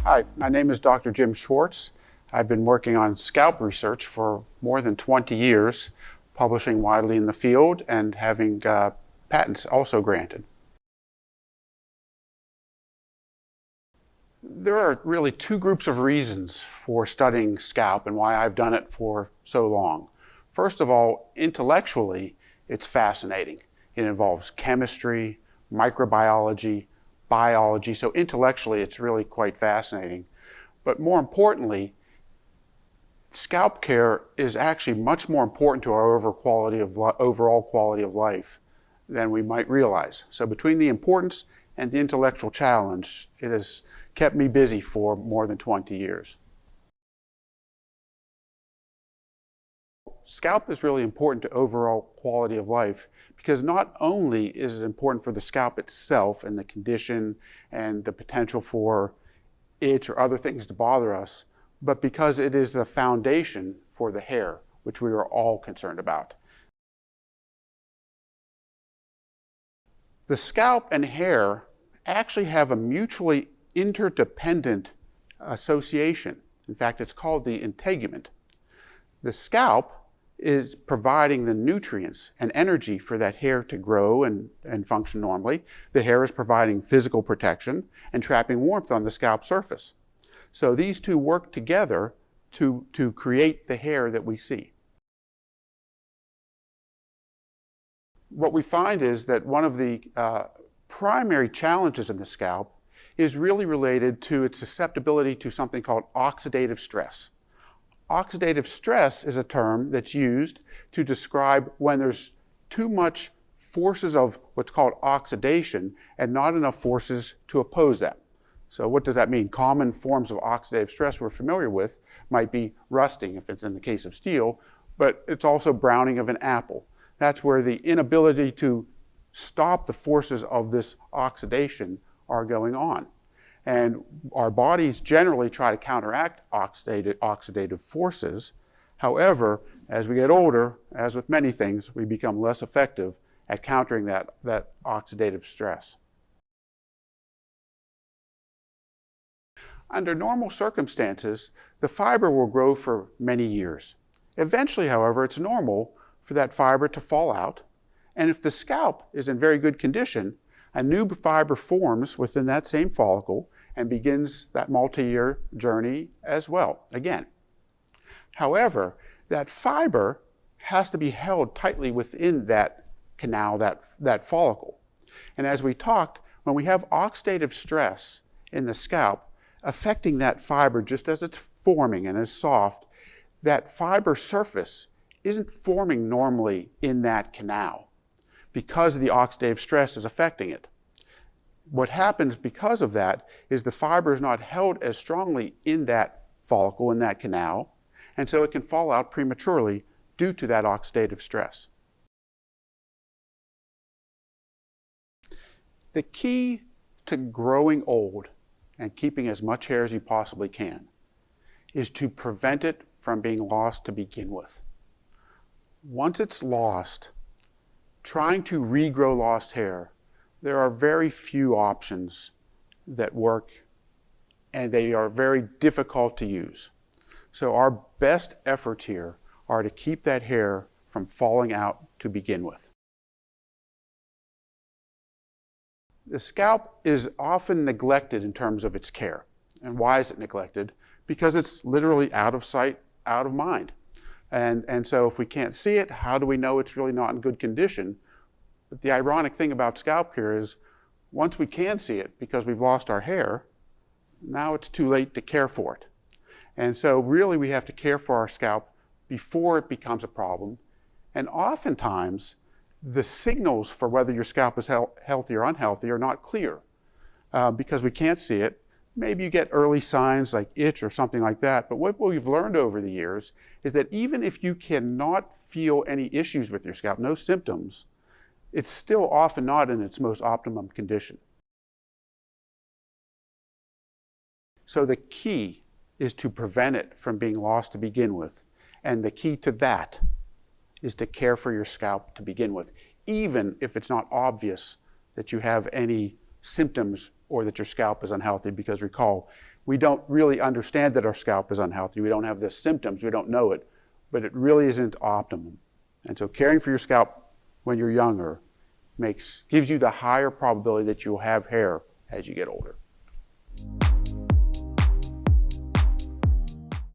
Hi, my name is Dr. Jim Schwartz. I've been working on scalp research for more than 20 years, publishing widely in the field and having patents also granted. There are really two groups of reasons for studying scalp and why I've done it for so long. First of all, intellectually, it's fascinating. It involves chemistry, microbiology, biology, so intellectually it's really quite fascinating. But more importantly, scalp care is actually much more important to our overall quality of life than we might realize. So between the importance and the intellectual challenge, it has kept me busy for more than 20 years. Scalp is really important to overall quality of life because not only is it important for the scalp itself and the condition and the potential for itch or other things to bother us, but because it is the foundation for the hair, which we are all concerned about. The scalp and hair actually have a mutually interdependent association. In fact, it's called the integument. The scalp is providing the nutrients and energy for that hair to grow and function normally. The hair is providing physical protection and trapping warmth on the scalp surface. So these two work together to create the hair that we see. What we find is that one of the primary challenges in the scalp is really related to its susceptibility to something called oxidative stress. Oxidative stress is a term that's used to describe when there's too much forces of what's called oxidation and not enough forces to oppose that. So what does that mean? Common forms of oxidative stress we're familiar with might be rusting, if it's in the case of steel, but it's also browning of an apple. That's where the inability to stop the forces of this oxidation are going on. And our bodies generally try to counteract oxidative forces. However, as we get older, as with many things, we become less effective at countering that oxidative stress. Under normal circumstances, the fiber will grow for many years. Eventually, however, it's normal for that fiber to fall out. And if the scalp is in very good condition, a new fiber forms within that same follicle and begins that multi-year journey as well, again. However, that fiber has to be held tightly within that canal, that follicle. And as we talked, when we have oxidative stress in the scalp affecting that fiber just as it's forming and is soft, that fiber surface isn't forming normally in that canal because the oxidative stress is affecting it. What happens because of that is the fiber is not held as strongly in that follicle, in that canal, and so it can fall out prematurely due to that oxidative stress. The key to growing old and keeping as much hair as you possibly can is to prevent it from being lost to begin with. Once it's lost, trying to regrow lost hair, there are very few options that work, and they are very difficult to use. So our best efforts here are to keep that hair from falling out to begin with. The scalp is often neglected in terms of its care. And why is it neglected? Because it's literally out of sight, out of mind. And so if we can't see it, how do we know it's really not in good condition? But the ironic thing about scalp care is once we can see it because we've lost our hair, now it's too late to care for it. And so really we have to care for our scalp before it becomes a problem. And oftentimes the signals for whether your scalp is healthy or unhealthy are not clear because we can't see it. Maybe you get early signs like itch or something like that, but what we've learned over the years is that even if you cannot feel any issues with your scalp, no symptoms, it's still often not in its most optimum condition. So the key is to prevent it from being lost to begin with. And the key to that is to care for your scalp to begin with, even if it's not obvious that you have any symptoms or that your scalp is unhealthy, because recall, we don't really understand that our scalp is unhealthy. We don't have the symptoms, we don't know it, but it really isn't optimum. And so caring for your scalp when you're younger gives you the higher probability that you'll have hair as you get older.